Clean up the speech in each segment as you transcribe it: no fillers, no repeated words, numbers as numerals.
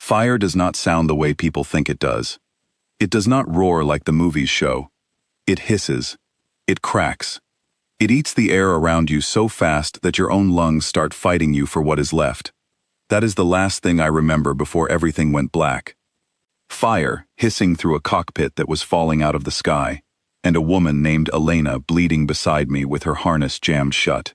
Fire does not sound the way people think it does. It does not roar like the movies show. It hisses. It cracks. It eats the air around you so fast that your own lungs start fighting you for what is left. That is the last thing I remember before everything went black. Fire hissing through a cockpit that was falling out of the sky, and a woman named Elena bleeding beside me with her harness jammed shut.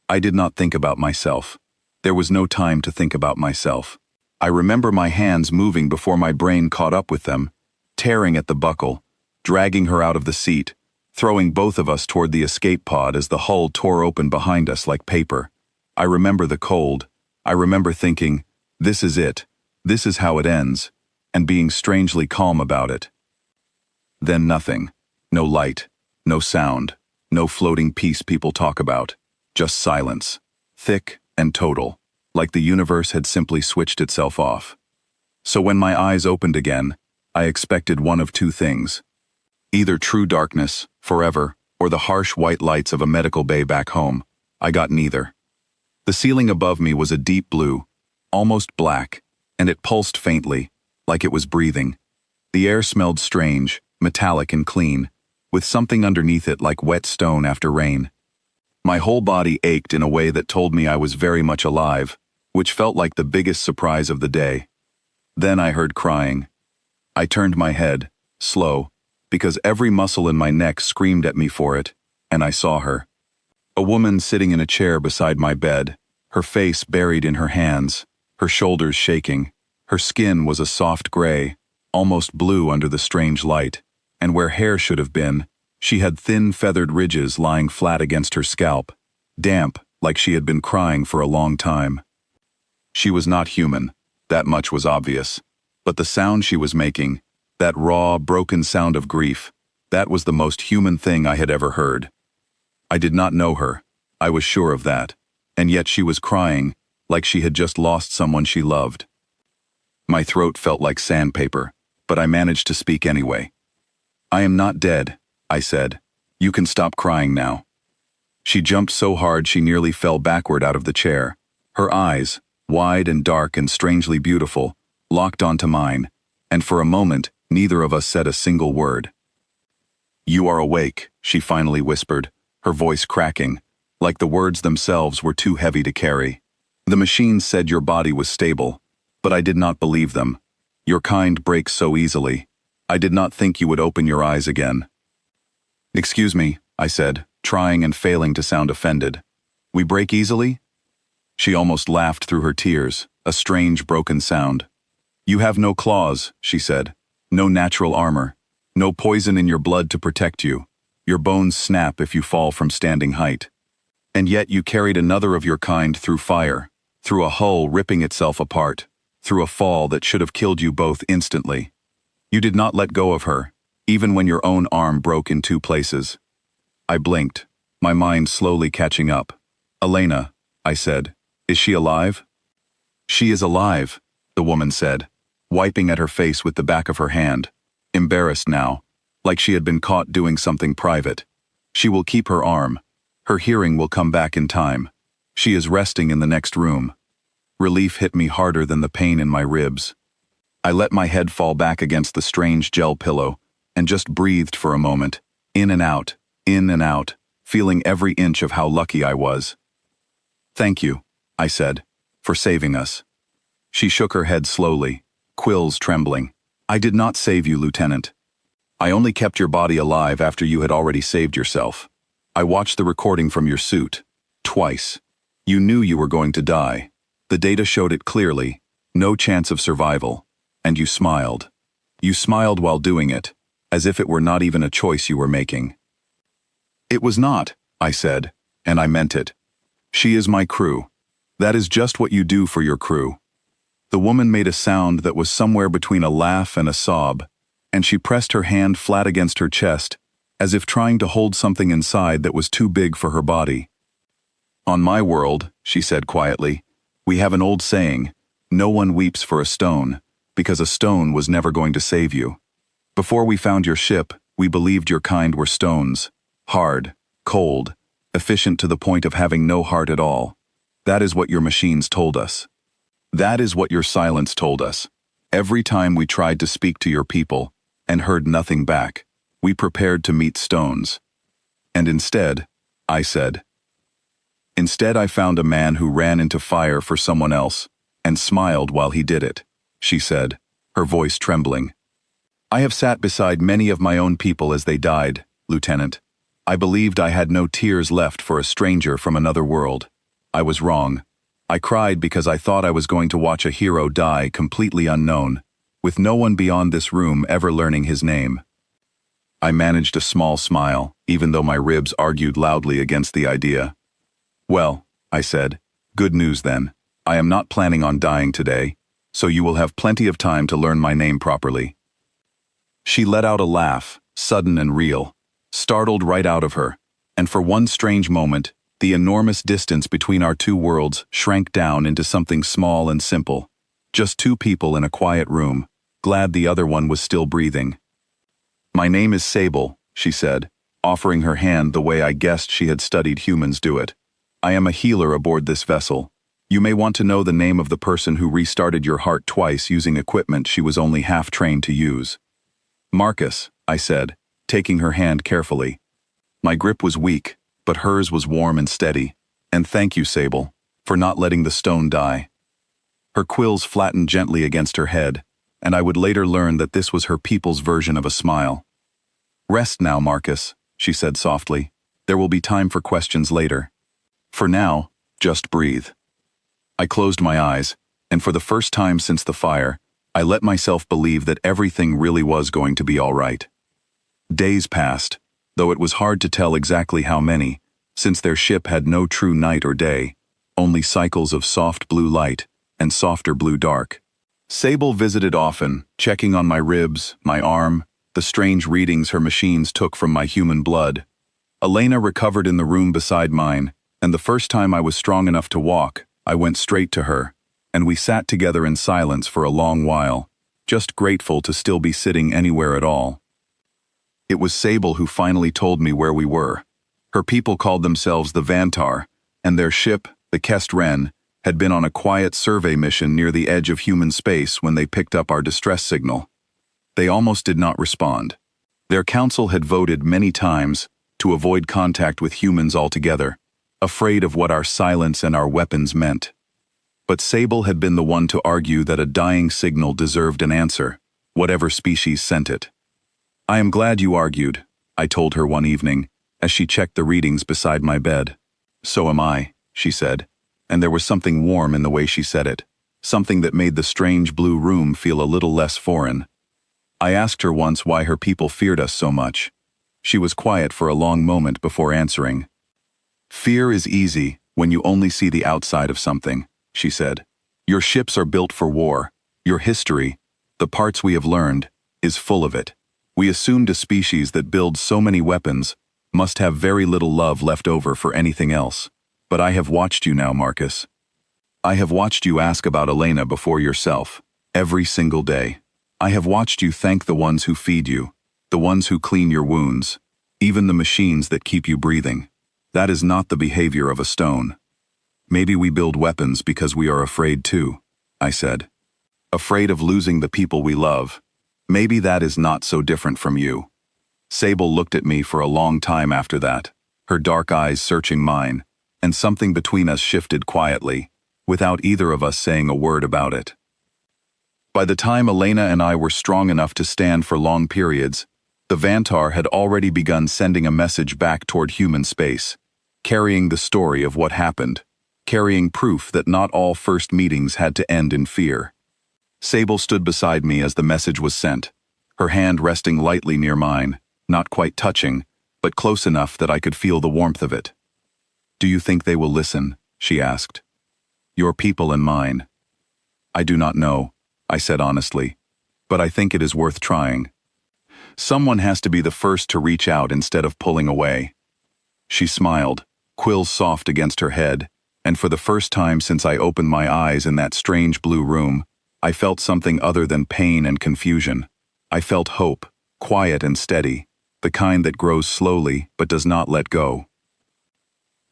I did not think about myself. There was no time to think about myself. I remember my hands moving before my brain caught up with them, tearing at the buckle, dragging her out of the seat, throwing both of us toward the escape pod as the hull tore open behind us like paper. I remember the cold. I remember thinking, this is it. This is how it ends, and being strangely calm about it. Then nothing. No light. No sound. No floating peace people talk about. Just silence. Thick and total. Like the universe had simply switched itself off. So when my eyes opened again, I expected one of two things. Either true darkness, forever, or the harsh white lights of a medical bay back home. I got neither. The ceiling above me was a deep blue, almost black, and it pulsed faintly, like it was breathing. The air smelled strange, metallic and clean, with something underneath it like wet stone after rain. My whole body ached in a way that told me I was very much alive, which felt like the biggest surprise of the day. Then I heard crying. I turned my head, slow, because every muscle in my neck screamed at me for it, and I saw her. A woman sitting in a chair beside my bed, her face buried in her hands, her shoulders shaking. Her skin was a soft gray, almost blue under the strange light, and where hair should have been, she had thin feathered ridges lying flat against her scalp, damp like she had been crying for a long time. She was not human, that much was obvious, but the sound she was making, that raw, broken sound of grief, that was the most human thing I had ever heard. I did not know her, I was sure of that, and yet she was crying, like she had just lost someone she loved. My throat felt like sandpaper, but I managed to speak anyway. I am not dead, I said. You can stop crying now. She jumped so hard she nearly fell backward out of the chair. Her eyes, wide and dark and strangely beautiful, locked onto mine, and for a moment, neither of us said a single word. You are awake, she finally whispered, her voice cracking, like the words themselves were too heavy to carry. The machines said your body was stable, but I did not believe them. Your kind breaks so easily. I did not think you would open your eyes again. Excuse me, I said, trying and failing to sound offended. We break easily? She almost laughed through her tears, a strange broken sound. You have no claws, she said. No natural armor. No poison in your blood to protect you. Your bones snap if you fall from standing height. And yet you carried another of your kind through fire, through a hull ripping itself apart, through a fall that should have killed you both instantly. You did not let go of her, even when your own arm broke in two places. I blinked, my mind slowly catching up. Elena, I said, is she alive? She is alive, the woman said, wiping at her face with the back of her hand, embarrassed now, like she had been caught doing something private. She will keep her arm. Her hearing will come back in time. She is resting in the next room. Relief hit me harder than the pain in my ribs. I let my head fall back against the strange gel pillow and just breathed for a moment, in and out, feeling every inch of how lucky I was. Thank you, I said, for saving us. She shook her head slowly, quills trembling. I did not save you, Lieutenant. I only kept your body alive after you had already saved yourself. I watched the recording from your suit. Twice. You knew you were going to die. The data showed it clearly. No chance of survival. And you smiled. You smiled while doing it, as if it were not even a choice you were making. It was not, I said, and I meant it. She is my crew. That is just what you do for your crew. The woman made a sound that was somewhere between a laugh and a sob, and she pressed her hand flat against her chest, as if trying to hold something inside that was too big for her body. On my world, she said quietly, we have an old saying, no one weeps for a stone, because a stone was never going to save you. Before we found your ship, we believed your kind were stones, hard, cold, efficient to the point of having no heart at all. That is what your machines told us. That is what your silence told us. Every time we tried to speak to your people and heard nothing back, we prepared to meet stones. And instead, I said. Instead, I found a man who ran into fire for someone else and smiled while he did it, she said, her voice trembling. I have sat beside many of my own people as they died, Lieutenant. I believed I had no tears left for a stranger from another world. I was wrong. I cried because I thought I was going to watch a hero die completely unknown, with no one beyond this room ever learning his name. I managed a small smile, even though my ribs argued loudly against the idea. Well, I said, good news then. I am not planning on dying today, so you will have plenty of time to learn my name properly. She let out a laugh, sudden and real, startled right out of her, and for one strange moment, the enormous distance between our two worlds shrank down into something small and simple. Just two people in a quiet room, glad the other one was still breathing. My name is Sable, she said, offering her hand the way I guessed she had studied humans do it. I am a healer aboard this vessel. You may want to know the name of the person who restarted your heart twice using equipment she was only half trained to use. Marcus, I said, taking her hand carefully. My grip was weak, but hers was warm and steady. And thank you, Sable, for not letting the stone die. Her quills flattened gently against her head, and I would later learn that this was her people's version of a smile. Rest now, Marcus, she said softly. There will be time for questions later. For now, just breathe. I closed my eyes, and for the first time since the fire, I let myself believe that everything really was going to be all right. Days passed, though it was hard to tell exactly how many, since their ship had no true night or day, only cycles of soft blue light and softer blue dark. Sable visited often, checking on my ribs, my arm, the strange readings her machines took from my human blood. Elena recovered in the room beside mine, and the first time I was strong enough to walk, I went straight to her, and we sat together in silence for a long while, just grateful to still be sitting anywhere at all. It was Sable who finally told me where we were. Her people called themselves the Vantar, and their ship, the Kest Wren, had been on a quiet survey mission near the edge of human space when they picked up our distress signal. They almost did not respond. Their council had voted many times to avoid contact with humans altogether, afraid of what our silence and our weapons meant. But Sable had been the one to argue that a dying signal deserved an answer, whatever species sent it. I am glad you argued, I told her one evening, as she checked the readings beside my bed. So am I, she said, and there was something warm in the way she said it, something that made the strange blue room feel a little less foreign. I asked her once why her people feared us so much. She was quiet for a long moment before answering. Fear is easy when you only see the outside of something, she said. Your ships are built for war. Your history, the parts we have learned, is full of it. We assumed a species that builds so many weapons must have very little love left over for anything else. But I have watched you now, Marcus. I have watched you ask about Elena before yourself, every single day. I have watched you thank the ones who feed you, the ones who clean your wounds, even the machines that keep you breathing. That is not the behavior of a stone. Maybe we build weapons because we are afraid too, I said. Afraid of losing the people we love. Maybe that is not so different from you. Sable looked at me for a long time after that, her dark eyes searching mine, and something between us shifted quietly, without either of us saying a word about it. By the time Elena and I were strong enough to stand for long periods, the Vantar had already begun sending a message back toward human space, carrying the story of what happened, carrying proof that not all first meetings had to end in fear. Sable stood beside me as the message was sent, her hand resting lightly near mine, not quite touching, but close enough that I could feel the warmth of it. Do you think they will listen? She asked. Your people and mine. I do not know, I said honestly, but I think it is worth trying. Someone has to be the first to reach out instead of pulling away. She smiled, quills soft against her head, and for the first time since I opened my eyes in that strange blue room, I felt something other than pain and confusion. I felt hope, quiet and steady, the kind that grows slowly but does not let go.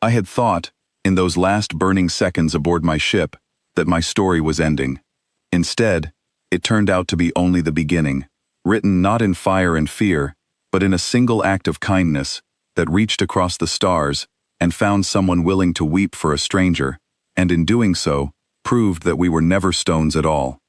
I had thought, in those last burning seconds aboard my ship, that my story was ending. Instead, it turned out to be only the beginning, written not in fire and fear, but in a single act of kindness that reached across the stars and found someone willing to weep for a stranger, and in doing so, proved that we were never stones at all.